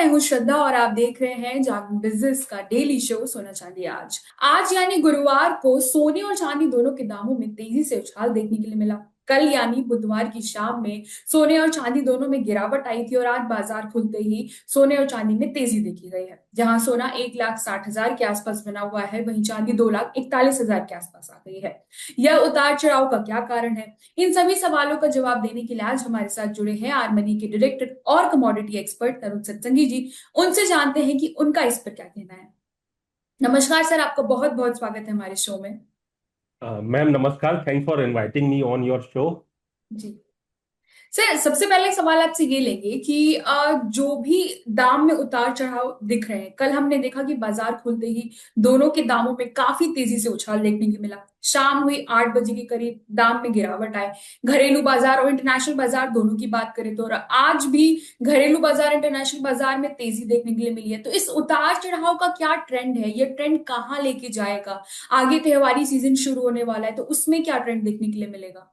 मैं हूँ श्रद्धा और आप देख रहे हैं जागरण बिजनेस का डेली शो सोना चांदी आज। आज यानी गुरुवार को सोने और चांदी दोनों के दामों में तेजी से उछाल देखने के लिए मिला। कल यानी बुधवार की शाम में सोने और चांदी दोनों में गिरावट आई थी और आज बाजार खुलते ही सोने और चांदी में तेजी देखी गई है। जहां सोना 1,60,000 के आसपास बना हुआ है, वहीं चांदी 2,41,000 के आसपास आ गई है। यह उतार चढ़ाव का क्या कारण है? इन सभी सवालों का जवाब देने के लिए आज हमारे साथ जुड़े हैं आर्मनी के डायरेक्टर और कमोडिटी एक्सपर्ट तरुण सत्संगी जी। उनसे जानते हैं कि उनका इस पर क्या कहना है। नमस्कार सर, आपका बहुत बहुत स्वागत है हमारे शो में। मैम नमस्कार। Thanks for inviting me on your show. जी सर, सबसे पहले सवाल आपसे ये लेंगे कि जो भी दाम में उतार चढ़ाव दिख रहे हैं, कल हमने देखा कि बाजार खुलते ही दोनों के दामों में काफी तेजी से उछाल देखने को मिला। शाम हुई 8 बजे के करीब दाम में गिरावट आए। घरेलू बाजार और इंटरनेशनल बाजार दोनों की बात करें तो और आज भी घरेलू बाजार इंटरनेशनल बाजार में तेजी देखने के लिए मिली है। तो इस उतार चढ़ाव का क्या ट्रेंड है? ये ट्रेंड कहाँ लेके जाएगा? आगे त्योहारी सीजन शुरू होने वाला है, तो उसमें क्या ट्रेंड देखने के लिए मिलेगा?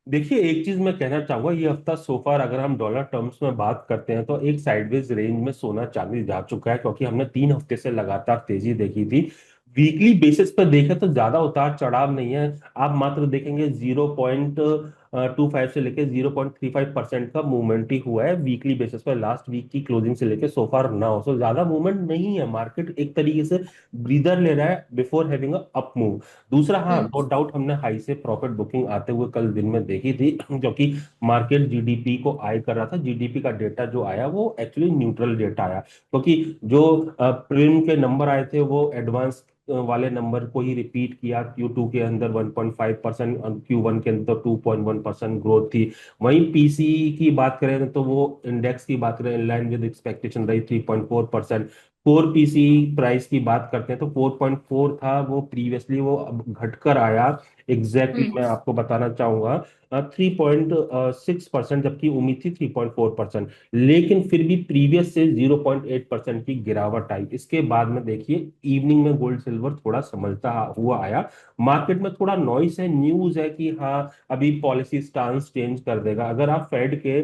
देखिए, एक चीज मैं कहना चाहूंगा, ये हफ्ता सोफार अगर हम डॉलर टर्म्स में बात करते हैं तो एक साइडवेज रेंज में सोना चांदी जा चुका है, क्योंकि हमने 3 हफ्ते से लगातार तेजी देखी थी। वीकली बेसिस पर देखें तो ज्यादा उतार चढ़ाव नहीं है। आप मात्र देखेंगे 0.25 से लेकर 0.35% का मूवमेंट ही हुआ है वीकली बेसिस पर, लास्ट वीक की क्लोजिंग से लेकर सोफार ना हो। सो ज्यादा मूवमेंट नहीं है, मार्केट एक तरीके से ब्रीदर ले रहा है before having a up move. दूसरा, हाँ, हम्म। नो डाउट हमने हाई से प्रॉफिट बुकिंग आते हुए कल दिन में देखी थी क्योंकि मार्केट जीडीपी को आई कर रहा था। जीडीपी का डेटा जो आया वो एक्चुअली न्यूट्रल डेटा आया, क्योंकि जो प्रीलिम के नंबर आए थे वो एडवांस वाले नंबर को ही रिपीट किया। Q2 के अंदर 1.5% और Q1 के अंदर 2.1% ग्रोथ थी। वहीं पीसीई की बात करें तो वो इंडेक्स की बात करें, इन लाइन विद एक्सपेक्टेशन रही 3.4%। कोर पीसीई प्राइस की बात करते हैं तो 4.4 था वो प्रीवियसली, वो अब घटकर आया। एग्जैक्टली हम्म। मैं आपको बताना चाहूंगा 3.6%, जबकि उम्मीद थी 3.4%। लेकिन फिर भी प्रीवियस से 0.8% की गिरावट आई। इसके बाद में देखिए, इवनिंग में गोल्ड सिल्वर थोड़ा संभलता हुआ आया। मार्केट में थोड़ा नॉइस है, न्यूज है कि हाँ, अभी पॉलिसी स्टांस चेंज कर देगा। अगर आप फेड के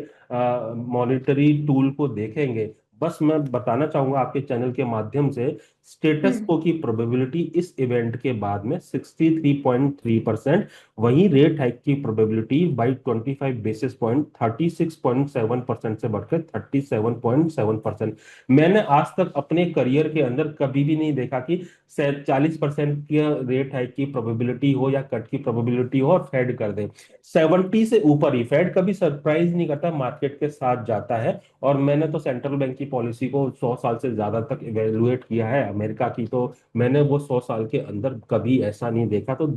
मॉनिटरी टूल को देखेंगे, बस मैं बताना चाहूंगा आपके चैनल के माध्यम से, स्टेटस हम्म। को की प्रोबेबिलिटी इस इवेंट के बाद में 63.3%। वहीं रेट हाइक की प्रोबेबिलिटी बाई 25 बेसिस पॉइंट 36.7% से बढ़कर 37.7%। मैंने आज तक अपने करियर के अंदर कभी भी नहीं देखा कि 40% की रेट हाइक की प्रोबेबिलिटी हो या कट की प्रोबेबिलिटी हो और फेड कर दे। 70 से ऊपर ही, फेड कभी सरप्राइज नहीं करता, मार्केट के साथ जाता है। और मैंने तो सेंट्रल बैंक की पॉलिसी को 100 साल से ज्यादा तक इवेलुएट किया है, अमेरिका की, तो मैंने वो 100 साल के अंदर कभी ऐसा नहीं देखा। तो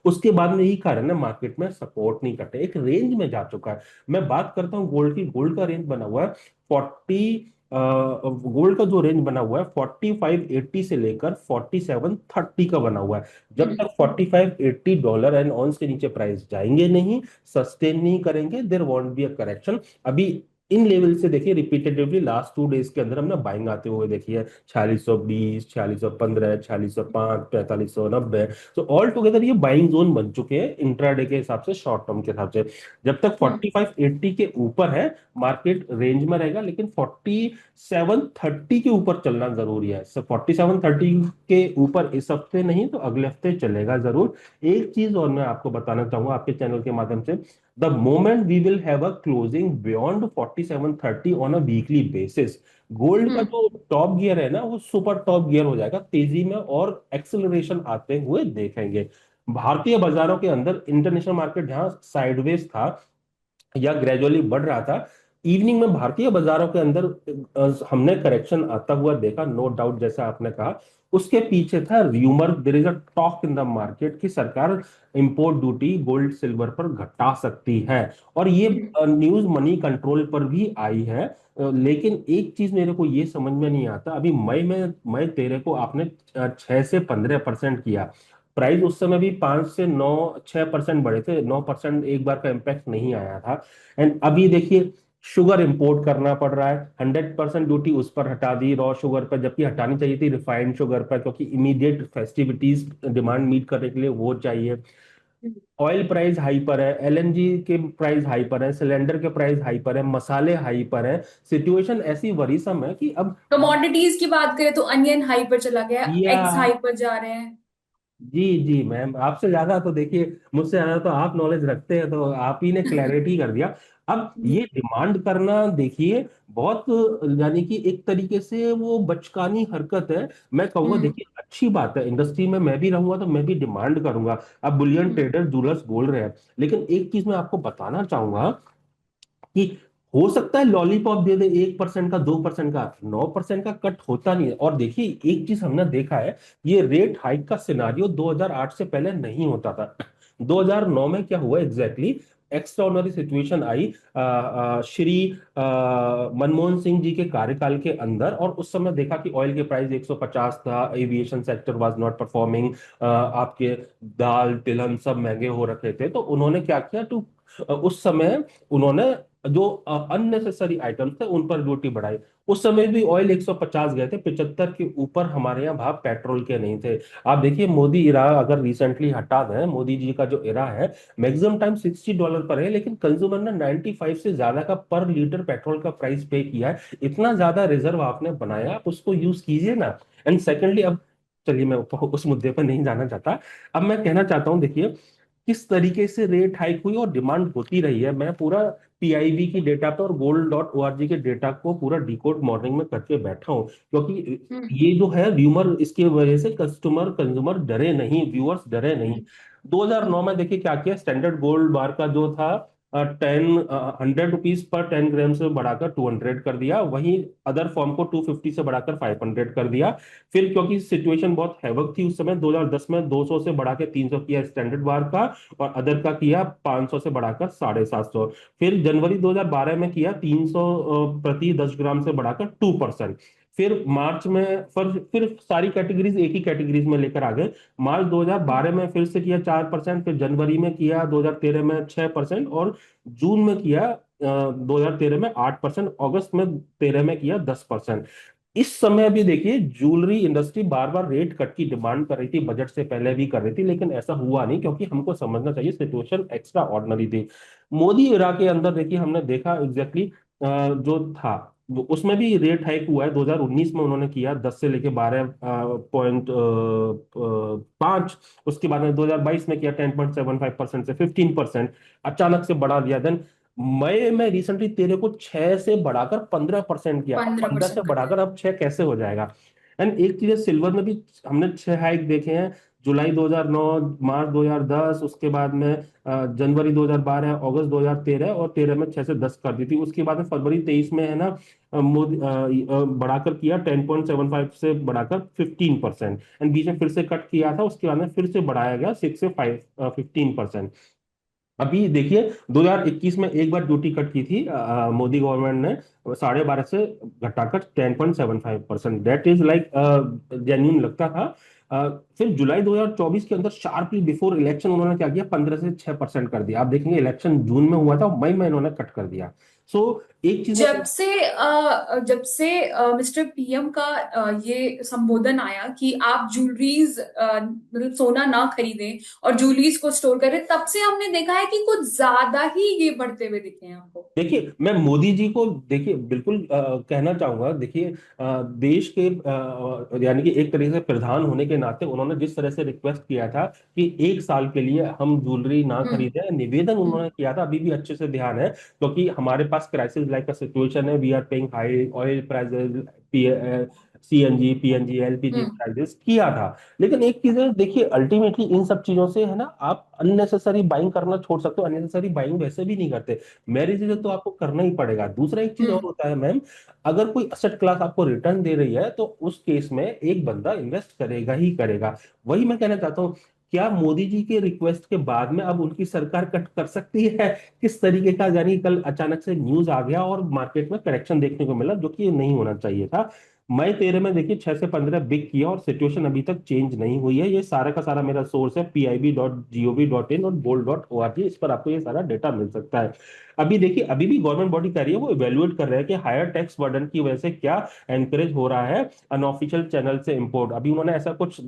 उसके बाद में यही कारण है मार्केट में सपोर्ट नहीं करते, एक रेंज में जा चुका है। मैं बात करता हूँ गोल्ड की। गोल्ड का रेंज बना हुआ है 40, गोल्ड का जो रेंज बना हुआ है 4580 से लेकर 4730 का बना हुआ है। जब हम्म। तक 4580 एंड ऑन्स के नीचे प्राइस जाएंगे नहीं, सस्टेन नहीं करेंगे, there won't be a correction. अभी इन लेवल से देखिए, रिपीटेटिवली लास्ट 2 डेज के अंदर हमने बाइंग आते हुए देखी है। 4620, 4615, 4605, 4590। तो ऑल टुगेदर ये बाइंग जोन बन चुके हैं इंट्राडे के हिसाब से, शॉर्ट टर्म के हिसाब से। जब तक हम्म। 4580 के ऊपर है, मार्केट रेंज में रहेगा, लेकिन 4730 के ऊपर चलना जरूरी है। 4730 के ऊपर इस हफ्ते नहीं तो अगले हफ्ते चलेगा जरूर। एक चीज और मैं आपको बताना चाहूंगा आपके चैनल के माध्यम से, the moment we will have a closing beyond 4730 on a weekly basis, gold का हम्म। जो टॉप गियर है ना, वो सुपर टॉप गियर हो जाएगा तेजी में और एक्सेलरेशन आते हुए देखेंगे। भारतीय बाजारों के अंदर इंटरनेशनल मार्केट जहां साइडवेज था या ग्रेजुअली बढ़ रहा था, इवनिंग में भारतीय बाजारों के अंदर हमने करेक्शन आता हुआ देखा, नो डाउट, जैसा आपने कहा। उसके पीछे था rumour, there is a talk in the market कि सरकार इंपोर्ट ड्यूटी गोल्ड सिल्वर पर घटा सकती है। और ये हम्म। न्यूज मनी कंट्रोल पर भी आई है। लेकिन एक चीज मेरे को ये समझ में नहीं आता, अभी मई 13 को आपने 6 से 15% किया। प्राइस उस समय भी 5 से 9 6% बढ़े थे, 9% एक बार का इम्पैक्ट नहीं आया था। एंड अभी देखिए, शुगर इंपोर्ट करना पड़ रहा है, 100% ड्यूटी उस पर हटा दी रॉ शुगर पर, जबकि हटानी चाहिए थी रिफाइंड शुगर पर, क्योंकि इमीडिएट फेस्टिविटीज डिमांड मीट करने के लिए वो चाहिए। ऑयल प्राइस हाई पर है, एलएनजी के प्राइस हाई पर है, सिलेंडर के प्राइस हाई पर है, मसाले हाई पर है। सिचुएशन ऐसी वरीसम है कि अब कमोडिटीज की बात करें तो अनियन हाई पर चला गया, या एग्स हाई पर जा रहे हैं। जी जी मैम, आपसे ज्यादा तो देखिए, मुझसे ज्यादा तो आप नॉलेज रखते हैं, तो आप ही ने क्लैरिटी कर दिया। अब जी। ये डिमांड करना देखिए बहुत, यानी कि एक तरीके से वो बचकानी हरकत है। मैं कहूंगा हम्म। देखिए अच्छी बात है, इंडस्ट्री में मैं भी रहूंगा तो मैं भी डिमांड करूंगा। अब बुलियन हम्म। ट्रेडर जूलर्स बोल रहे हैं, लेकिन एक चीज मैं आपको बताना चाहूंगा कि हो सकता है लॉलीपॉप दे दे 1% का, 2% का, 9% का कट होता नहीं है। और देखिए एक चीज हमने देखा है, ये रेट हाइक का सिनारियो 2008 से पहले नहीं होता था। 2009 में क्या हुआ एग्जैक्टली, एक्स्ट्राऑर्डिनरी सिचुएशन आई श्री मनमोहन सिंह जी के कार्यकाल के अंदर, और उस समय देखा कि ऑयल के प्राइस 150 था, aviation sector was not performing, आपके दाल तिलहन सब महंगे हो रखे थे। तो उन्होंने क्या किया, टू उस समय उन्होंने जो अननेसेसरी आइटम्स थे उन पर ड्यूटी बढ़ाई। उस समय भी ऑयल 150 गए थे, 75 के ऊपर हमारे यहाँ भाव पेट्रोल के नहीं थे। आप देखिए मोदी इरा अगर रिसेंटली हटा दें, मोदी जी का जो इरा है, मैक्सिमम टाइम $60 पर है, लेकिन कंज्यूमर ने 95 से ज्यादा का पर लीटर पेट्रोल का प्राइस पे किया है। इतना ज्यादा रिजर्व आपने बनाया, आप उसको यूज कीजिए ना। एंड सेकेंडली, अब चलिए मैं उस मुद्दे पर नहीं जाना चाहता। अब मैं कहना चाहता हूँ देखिए किस तरीके से रेट हाइक हुई और डिमांड होती रही है। मैं पूरा पीआईबी की डेटा पे और gold.org के डेटा को पूरा डिकोड मॉर्निंग में करके बैठा हूँ, क्योंकि हम्म। ये जो है र्यूमर, इसकी वजह से कस्टमर कंज्यूमर डरे नहीं, व्यूअर्स डरे नहीं। हम्म। 2009 में देखिए क्या किया, स्टैंडर्ड गोल्ड बार का जो था 100 रुपीज पर 10 ग्राम से बढ़ाकर 200 कर दिया, वहीं अदर फॉर्म को 250 से बढ़ाकर 500 कर दिया। फिर क्योंकि सिचुएशन बहुत हैवक थी उस समय, 2010 में 200 से बढ़ा के 300 किया स्टैंडर्ड बार का, और अदर का किया 500 से बढ़ाकर 750। फिर जनवरी 2012 में किया 300 प्रति 10 ग्राम से बढ़ाकर 2%। फिर मार्च में फिर सारी कैटेगरीज एक ही कैटेगरीज में लेकर आ गए। मार्च 2012 में फिर से किया 4%, फिर जनवरी में किया 2013 में 6%, और जून में किया 2013 में 8%, अगस्त में 13 में किया 10%। इस समय भी देखिए ज्वेलरी इंडस्ट्री बार बार रेट कट की डिमांड कर रही थी, बजट से पहले भी कर रही थी, लेकिन ऐसा हुआ नहीं, क्योंकि हमको समझना चाहिए सिचुएशन एक्स्ट्रा ऑर्डिनरी थी। मोदी इरा के अंदर देखिए हमने देखा एग्जैक्टली जो था उसमें भी रेट हाइक हुआ है। 2019 में उन्होंने किया 10 से लेके 12.5, उसके बाद में 2022 में किया 10.75% से 15%, अचानक से बढ़ा दिया। देन मई में रिसेंटली तेरे को 6 से बढ़ाकर 15% किया। अब पंद्रह 15 से परसेंट कर दिया। बढ़ाकर अब 6 कैसे हो जाएगा? एंड एक चीज है, सिल्वर में भी हमने 6 हाइक देखे हैं। जुलाई 2009, मार्च 2010, उसके बाद में जनवरी 2012, अगस्त 2013, और 13 में 6 से 10 कर दी थी। उसके बाद में फरवरी 23 में है ना, मोदी बढ़ाकर किया 10.75 से बढ़ाकर 15%, एंड बीच में फिर से कट किया था, उसके बाद में फिर से बढ़ाया गया 6 से 15%। अभी देखिए 2021 में एक बार ड्यूटी कट की थी मोदी गवर्नमेंट ने, 12.5 से घटाकर 10.75%। दैट इज लाइक जेन्यून लगता था। फिर जुलाई 2024 के अंदर शार्पली बिफोर इलेक्शन उन्होंने क्या किया, 15 से 6% कर दिया। आप देखेंगे इलेक्शन जून में हुआ था, मई में इन्होंने कट कर दिया। सो एक चीज में, जब से मिस्टर पीएम का ये संबोधन आया कि आप ज्वेलरीज मतलब सोना ना खरीदें और ज्वेलरीज को स्टोर करें, तब से हमने देखा है कि कुछ ज्यादा ही ये बढ़ते हुए दिखे हैं हमको। देखिए मैं मोदी जी को देखिए बिल्कुल कहना चाहूंगा। देखिए देश के यानी कि एक तरीके से प्रधान होने के नाते उन्होंने जिस तरह से रिक्वेस्ट किया था कि 1 साल के लिए हम ज्वेलरी ना हम्म। खरीदें, निवेदन हम्म। उन्होंने किया था, अभी भी अच्छे से ध्यान है, क्योंकि हमारे पास क्राइसिस लाइक का सिचुएशन है, we are paying high oil prices, CNG PNG LPG hmm. Prices किया था। लेकिन एक चीज है देखिए, अल्टीमेटली इन सब चीजों से है ना, आप अननेसेसरी बाइंग करना छोड़ सकते हो, अननेसेसरी बाइंग वैसे भी नहीं करते, मैरिज है तो आपको करना ही पड़ेगा। दूसरा एक चीज और हम्म। होता है मैम, अगर कोई असेट क्लास आपको रिटर्न दे रही है तो उस केस में एक बंदा इन्वेस्ट करेगा ही करेगा। वही मैं कहना चाहता हूँ, क्या मोदी जी के रिक्वेस्ट के बाद में अब उनकी सरकार कट कर सकती है? किस तरीके का, यानी कल अचानक से न्यूज आ गया और मार्केट में करेक्शन देखने को मिला, जो कि ये नहीं होना चाहिए था। मई 13 में देखिए 6 से 15 बिक किया, और सिचुएशन अभी तक चेंज नहीं हुई है। ये सारा का सारा मेरा सोर्स है pib.gov.in और gold.org, इस पर आपको ये सारा डेटा मिल सकता है। अभी देखिए अभी भी गवर्नमेंट बॉडी कह रही है, वो इवेल्युएट कर रहे हैं कि हायर टैक्स बर्डन की वजह से क्या एनकरेज हो रहा है अनऑफिशियल चैनल से इंपोर्ट। अभी उन्होंने ऐसा कुछ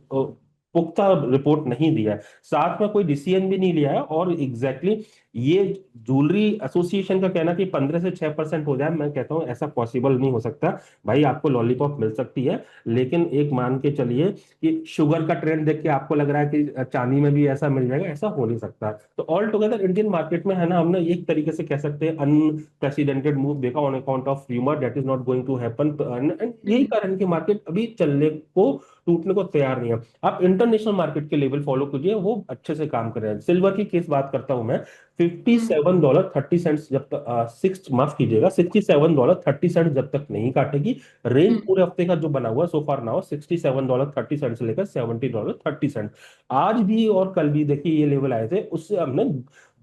पुख्ता रिपोर्ट नहीं दिया है, साथ में कोई डिसीजन भी नहीं लिया है। और एग्जैक्टली exactly ये ज्वेलरी एसोसिएशन का कहना कि 15 से 6% हो जाए, मैं कहता हूं ऐसा पॉसिबल नहीं हो सकता। भाई आपको लॉलीपॉप मिल सकती है, लेकिन एक मान के चलिए कि शुगर का ट्रेंड देख के आपको लग रहा है कि चांदी में भी ऐसा मिल जाएगा, ऐसा हो नहीं सकता। तो ऑल टुगेदर इंडियन मार्केट में है ना, हमने एक तरीके से कह सकते हैं अनप्रेसिडेंटेड मूव देखा on account of rumour that is not going to happen. And यही हम्म। कारण कि मार्केट अभी चलने को, टूटने को तैयार नहीं है। आप इंटरनेशनल मार्केट के लेवल फॉलो कीजिए, वो अच्छे से काम कर रहे हैं। सिल्वर की केस बात करता हूं मैं, $57.30 जब तक सिक्स माफ कीजिएगा, $67.30 जब तक नहीं काटेगी। रेंज हम्म। पूरे हफ्ते का जो बना हुआ है सो फार नाउ, $67.30 से लेकर $70.30। आज भी और कल भी देखिए ये लेवल आए थे, उससे हमने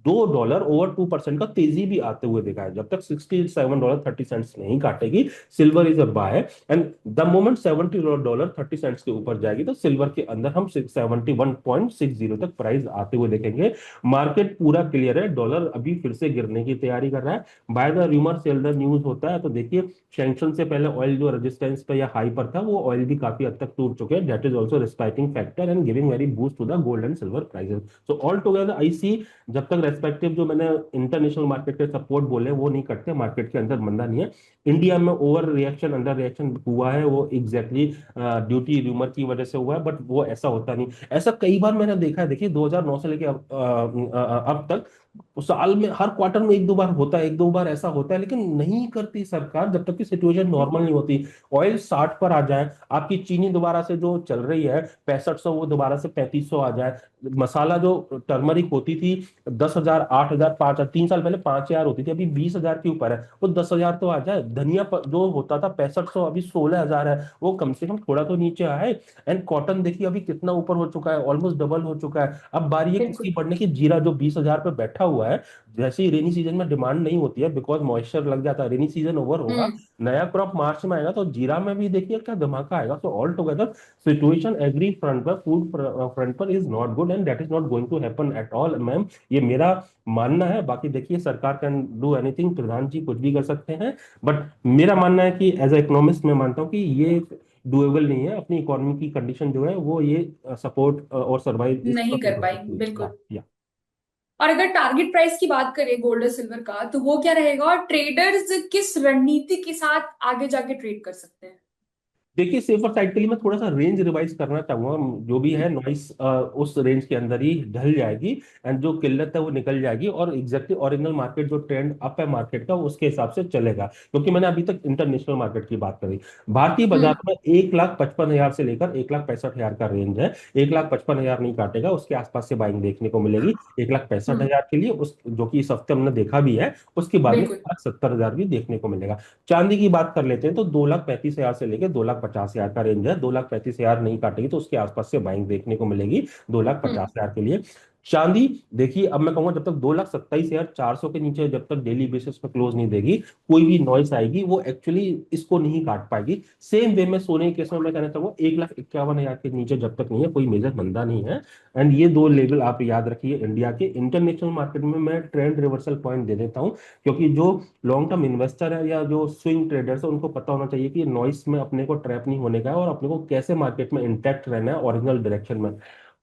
$2 ओवर 2% का तेजी भी आते हुए देखा है। जब तक $67.30 नहीं काटेगी, silver is a buy. And the moment $70.30 के ऊपर जाएगी, तो सिल्वर के अंदर हम 71.60 तक प्राइस आते हुए देखेंगे। मार्केट पूरा क्लियर है, डॉलर अभी फिर से गिरने की तैयारी कर रहा है। By the rumour cell the news होता है, तो देखिए सैंक्शन से पहले ऑयल जो रेजिस्टेंस पे या हाई पर था, वो ऑयल भी काफी हद तक टूट चुके हैं। That is also respiting factor and giving very boost to the gold and silver prices. So all together I see, जब तक रेस्पेक्टिव जो मैंने इंटरनेशनल मार्केट के सपोर्ट बोले वो नहीं करते, मार्केट के अंदर मंदा नहीं है। इंडिया में ओवर रिएक्शन, अंडर रिएक्शन हुआ है, वो एग्जैक्टली ड्यूटी रूमर की वजह से हुआ है, बट वो ऐसा होता नहीं। ऐसा कई बार मैंने देखा है, देखिए 2009 से लेके अब तक साल में हर क्वार्टर में एक दो बार होता है, एक दो बार ऐसा होता है, लेकिन नहीं करती सरकार जब तक कि सिचुएशन नॉर्मल नहीं होती। ऑयल 60 पर आ जाए, आपकी चीनी दोबारा से जो चल रही है 6500, वो दोबारा से 3500 आ जाए। मसाला जो टर्मरिक होती थी 10,000, 8,000, 5,000, 3 साल पहले 5,000 होती थी, अभी 20,000 के ऊपर है, वो 10,000 तो आ जाए। धनिया जो होता था 6500, अभी 16,000 है, वो कम से कम थोड़ा तो नीचे आए। एंड कॉटन देखिए अभी कितना ऊपर हो चुका है, ऑलमोस्ट डबल हो चुका है। अब बारी है किसकी बिल्कुल। बढ़ने की, जीरा जो 20,000 पे बैठा हुआ है। जैसे ही रेनी सीजन में डिमांड नहीं होती है, बिकॉज मॉइस्चर लग जाता है, रेनी सीजन ओवर होगा, हम्म। नया क्रॉप मार्च में आएगा, तो जीरा में भी देखिए क्या धमाका आएगा। तो all together situation agri front पर, फूड फ्रंट पर is not good, and that is not going to happen at all ma'am. ये मेरा मानना है, बाकी देखिए सरकार कैन डू एनीथिंग, प्रधान जी कुछ भी कर सकते हैं, बट मेरा मानना है कि एज ए इकोनॉमिस्ट मैं मानता हूँ कि ये डुएबल नहीं है। अपनी इकोनॉमी की कंडीशन जो है वो ये सपोर्ट और सर्वाइव इस नहीं नहीं कर कर पाएंगे सकती। बिल्कुल। या और अगर टारगेट प्राइस की बात करें गोल्ड और सिल्वर का, तो वो क्या रहेगा और ट्रेडर्स किस रणनीति के साथ आगे जाके ट्रेड कर सकते हैं? देखिए सेफर साइड के लिए मैं थोड़ा सा रेंज रिवाइज करना चाहूंगा। जो भी है नॉइस उस रेंज के अंदर ही ढल जाएगी, एंड जो किल्लत है वो निकल जाएगी, और एग्जैक्टली ओरिजिनल मार्केट जो ट्रेंड अप है मार्केट का उसके हिसाब से चलेगा। क्योंकि मैंने अभी तक इंटरनेशनल मार्केट की बात करी, भारतीय बाजार हम्म। में 1,55,000 से लेकर 1,65,000 का रेंज है। 1,55,000 नहीं काटेगा, उसके आसपास से बाइंग देखने को मिलेगी। एक लाख पैंसठ हम्म। हजार के लिए उस जो कि इस हफ्ते हमने देखा भी है, उसके बाद में बिल्कुल। 1,70,000 भी देखने को मिलेगा। चांदी की बात कर लेते हैं तो 2,35,000 से लेकर 2,50,000 का रेंज है। 2,35,000 नहीं काटेगी तो उसके आसपास से बाइंग देखने को मिलेगी, दो लाख हम्म। पचास हजार के लिए। चांदी देखिए, अब मैं कहूंगा जब तक 2,27,400 के नीचे जब तक डेली बेसिस पे क्लोज नहीं देगी, कोई भी नॉइस आएगी वो एक्चुअली इसको नहीं काट पाएगी। सेम वे में सोने के केस में मैं कहना चाहूंगा 1,51,000 के नीचे जब तक नहीं है, कोई मेजर मंदा नहीं है। एंड ये दो लेवल आप याद रखिए इंडिया के। इंटरनेशनल मार्केट में मैं ट्रेंड रिवर्सल पॉइंट दे देता हूं, क्योंकि जो लॉन्ग टर्म इन्वेस्टर है या जो स्विंग ट्रेडर्स है, उनको पता होना चाहिए कि नॉइस में अपने को ट्रैप नहीं होने का है, और अपने को कैसे मार्केट में इंटैक्ट रहना है ओरिजिनल डायरेक्शन में। हम्म।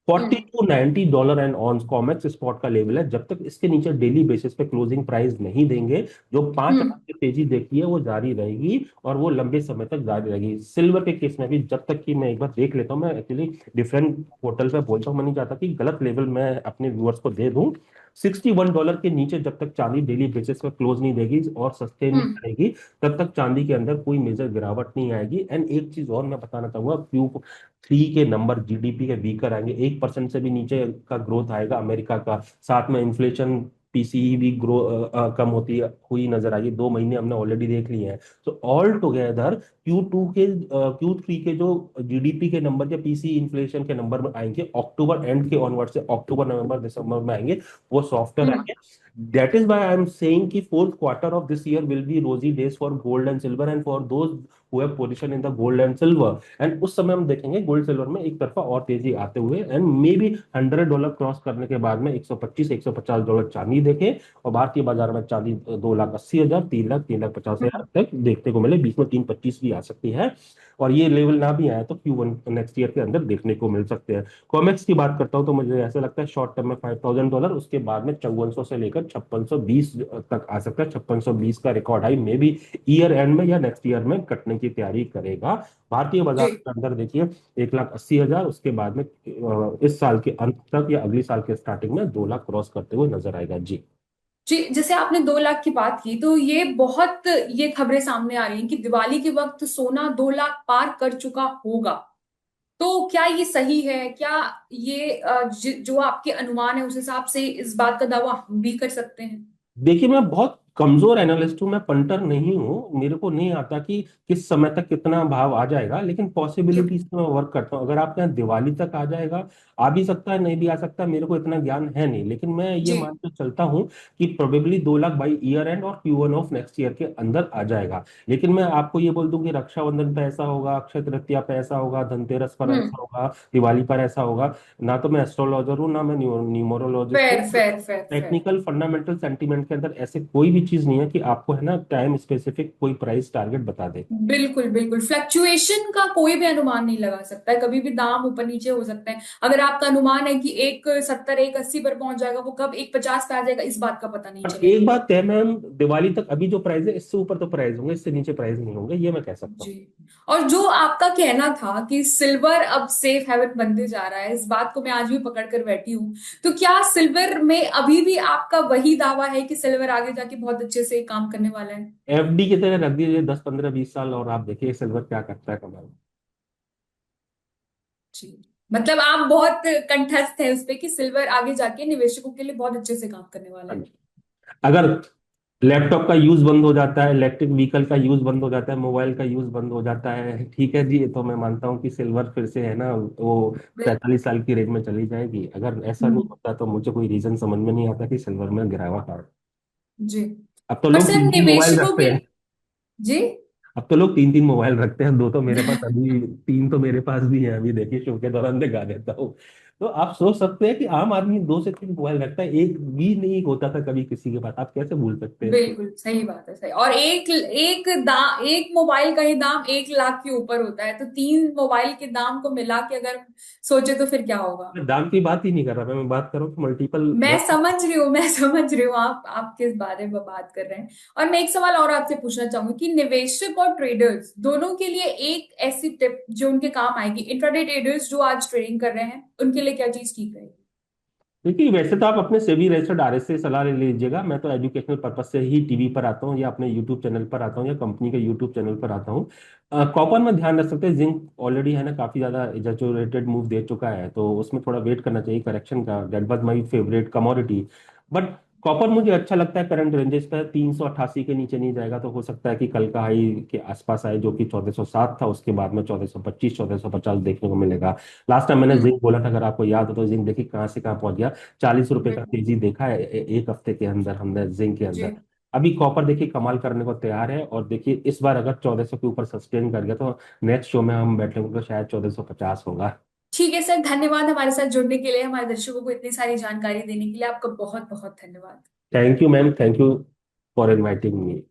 $42.90 एंड ऑन कॉमेक्स स्पॉट का लेवल है, जब तक इसके नीचे डेली बेसिस पे क्लोजिंग प्राइस नहीं देंगे, जो 5 की तेजी देखी है वो जारी रहेगी, और वो लंबे समय तक जारी रहेगी। सिल्वर के केस में भी जब तक कि मैं एक बार देख लेता हूँ, मैं एक्चुअली डिफरेंट पोर्टल पे बोलता हूँ, मैं नहीं चाहता कि गलत लेवल मैं अपने व्यूअर्स को दे दूं। $61 के नीचे जब तक चांदी डेली बेसिस पे क्लोज नहीं देगी और सस्टेन नहीं हम्म। करेगी, तब तक चांदी के अंदर कोई मेजर गिरावट नहीं आएगी। एंड एक चीज और मैं बताना चाहूंगा, Q3 के नंबर जीडीपी के वीकर आएंगे, 1% से भी नीचे का ग्रोथ आएगा अमेरिका का। साथ में इन्फ्लेशन, पीसीई भी कम होती हुई नजर आई, 2 महीने हमने ऑलरेडी देख लिए हैं। तो ऑल टुगेदर Q3 के जो जीडीपी के नंबर या पीसीई इन्फ्लेशन के नंबर में आएंगे, अक्टूबर एंड के ऑनवर्ड से अक्टूबर नवंबर दिसंबर में आएंगे, वो सॉफ्टवेयर हम्म। आएंगे। That is why I am saying कि fourth quarter of this year will be rosy days for gold and silver, and for those who have position in the gold and silver, and उस समय हम देखेंगे gold silver में एक तरफा और तेजी आते हुए, एंड मे बी $100 क्रॉस करने के बाद में 125-150 डॉलर चांदी देखे, और भारतीय बाजार में चांदी 2,80,000, 3 लाख, 3,50,000 तक देखने को मिले, बीच में 3,25 भी आ सकती है, और ये लेवल ना भी आए तो Q1 नेक्स्ट ईयर के अंदर देखने को मिल सकते हैं। कॉमेक्स की बात करता हूं तो मुझे ऐसा लगता है शॉर्ट टर्म में $5,000, उसके बाद में 5400 से लेकर 5620 तक आ सकता है। 5620 का रिकॉर्ड हाई मे भी ईयर एंड में या नेक्स्ट ईयर में कटने की तैयारी करेगा। भारतीय बाजार जी के अंदर देखिए 1,80,000, उसके बाद में इस साल के अंत तक या अगली साल के स्टार्टिंग में 2 लाख क्रॉस करते हुए नजर आएगा जी। जी, जैसे आपने 2 लाख की बात की तो ये बहुत ये खबरें सामने आ रही हैं कि दिवाली के वक्त सोना 2 लाख पार कर चुका होगा। तो क्या ये सही है? क्या ये जो आपके अनुमान है उस हिसाब से इस बात का दावा हम भी कर सकते हैं? देखिए मैं बहुत कमजोर एनालिस्ट हूं, मैं पंटर नहीं हूं, मेरे को नहीं आता कि किस समय तक कितना भाव आ जाएगा, लेकिन जी पॉसिबिलिटी से मैं वर्क करता हूं। अगर आपके यहाँ दिवाली तक आ जाएगा, आ भी सकता है, नहीं भी आ सकता, मेरे को इतना ज्ञान है नहीं, लेकिन मैं ये जी। मान के चलता हूं कि probably 2 lakh by year and और Q1 ऑफ नेक्स्ट ईयर के अंदर आ जाएगा। लेकिन मैं आपको ये बोल दूं कि रक्षाबंधन पे ऐसा होगा, अक्षय तृतीया पे ऐसा होगा, धनतेरस पर हम्म। ऐसा होगा, दिवाली पर ऐसा होगा, ना तो मैं एस्ट्रोलॉजर हूँ, ना मैं न्यूमरोलॉजिस्ट फेयर हूँ। Fair fair fair. Technical fundamental sentiment के अंदर ऐसे कोई भी चीज नहीं है कि आपको है ना टाइम स्पेसिफिक कोई प्राइस टारगेट बता दे। बिल्कुल बिल्कुल, फ्लक्चुएशन का कोई भी अनुमान नहीं लगा सकता है, कभी भी दाम ऊपर नीचे हो सकते हैं। अगर आपका अनुमान है कि 1,70 1,80 पर पहुंच जाएगा, वो कब 1,50 पे आ जाएगा इस बात का पता नहीं और चलेगा। एक बात तय, मैम, दिवाली तक अभी जो प्राइस है इससे ऊपर तो प्राइस होंगे, इससे नीचे प्राइस नहीं होंगे, ये मैं कह सकता जी। हूँ। और जो आपका कहना था कि सिल्वर अब सेफ हेवन बनते जा रहा है, इस बात को मैं आज भी पकड़ कर बैठी हूँ। तो क्या सिल्वर में अभी भी आपका वही दावा है कि सिल्वर आगे जाके बहुत अच्छे से काम करने वाला है? FD की तरह रख दीजिए 10 15 20 साल, और आप देखिए सिल्वर क्या करता है कमाल। जी। मतलब आप बहुत कंठस्थ है उस पे कि सिल्वर आगे जाके निवेशकों के लिए बहुत अच्छे से काम करने वाला हाँ है। जी। अगर लैपटॉप का यूज बंद हो जाता है, इलेक्ट्रिक व्हीकल का यूज बंद हो जाता है, मोबाइल का यूज बंद हो जाता है, ठीक है जी, तो मैं मानता हूँ कि सिल्वर फिर से है ना वो बिल- 43 साल की रेंज में चली जाएगी। अगर ऐसा नहीं हम्म। होता तो मुझे कोई रीजन समझ में नहीं आता कि सिल्वर में गिरावट आ। जी। अब तो पर लोग सर 3 3 मोबाइल निवेशकों रखते के हैं। जी। अब तो लोग 3 3 मोबाइल रखते हैं, दो तो मेरे पास अभी, 3 तो मेरे पास भी है, अभी देखिए शो के दौरान दिखा देता हूँ। तो आप सोच सकते हैं कि आम आदमी 2 से 3 मोबाइल रखता है, एक भी नहीं होता था कभी किसी के पास, आप कैसे भूल सकते हैं इसको। बिल्कुल सही बात है, सही। और एक मोबाइल का ही दाम 1 लाख के ऊपर होता है, तो 3 मोबाइल के दाम को मिला के अगर सोचे तो फिर क्या होगा? मैं दाम की बात ही नहीं कर रहा, मैं बात कर रहा हूँ मल्टीपल। मैं समझ रही हूँ, मैं समझ रही हूँ आप किस बारे में बात कर रहे हैं। और मैं एक सवाल और आपसे पूछना चाहूंगी कि निवेशक और ट्रेडर्स दोनों के लिए एक ऐसी टिप जो उनके काम आएगी, इंट्राडे ट्रेडर्स जो आज ट्रेडिंग कर रहे हैं उनके लिए क्या चीज ठीक रहेगी? देखिए वैसे तो आप अपने सेबी रजिस्टर्ड RS से सलाह ले लीजिएगा, मैं तो एजुकेशनल पर्पज से ही टीवी पर आता हूँ या अपने यूट्यूब चैनल पर आता हूँ या कंपनी के यूट्यूब चैनल पर आता हूँ। कॉपर में ध्यान रख सकते हैं, जिंक ऑलरेडी है ना काफी ज्यादा एग्जैचुरेटेड मूव दे चुका है, तो उसमें थोड़ा वेट करना चाहिए करेक्शन का, that was my favourite commodity. But copper मुझे अच्छा लगता है करंट रेंजेस पे, 388 के नीचे नहीं जाएगा तो हो सकता है कि कल का हाई के आसपास आए जो कि 1407 था, उसके बाद में 1425 1450 देखने को मिलेगा। लास्ट टाइम मैंने हम्म। जिंक बोला था, अगर आपको याद हो तो, जिंक देखिए कहाँ से कहाँ पहुंच गया। ₹40 का बिल्कुल। तेजी देखा है एक हफ्ते के अंदर हमने जिंक के जी। अंदर। अभी कॉपर देखिए कमाल करने को तैयार है, और देखिए इस बार अगर 1400 के ऊपर सस्टेन कर गया तो नेक्स्ट शो में हम बैठेंगे तो शायद 1450 होगा। ठीक है सर, धन्यवाद हमारे साथ जुड़ने के लिए, हमारे दर्शकों को इतनी सारी जानकारी देने के लिए आपका बहुत बहुत धन्यवाद। Thank you ma'am, thank you for inviting me.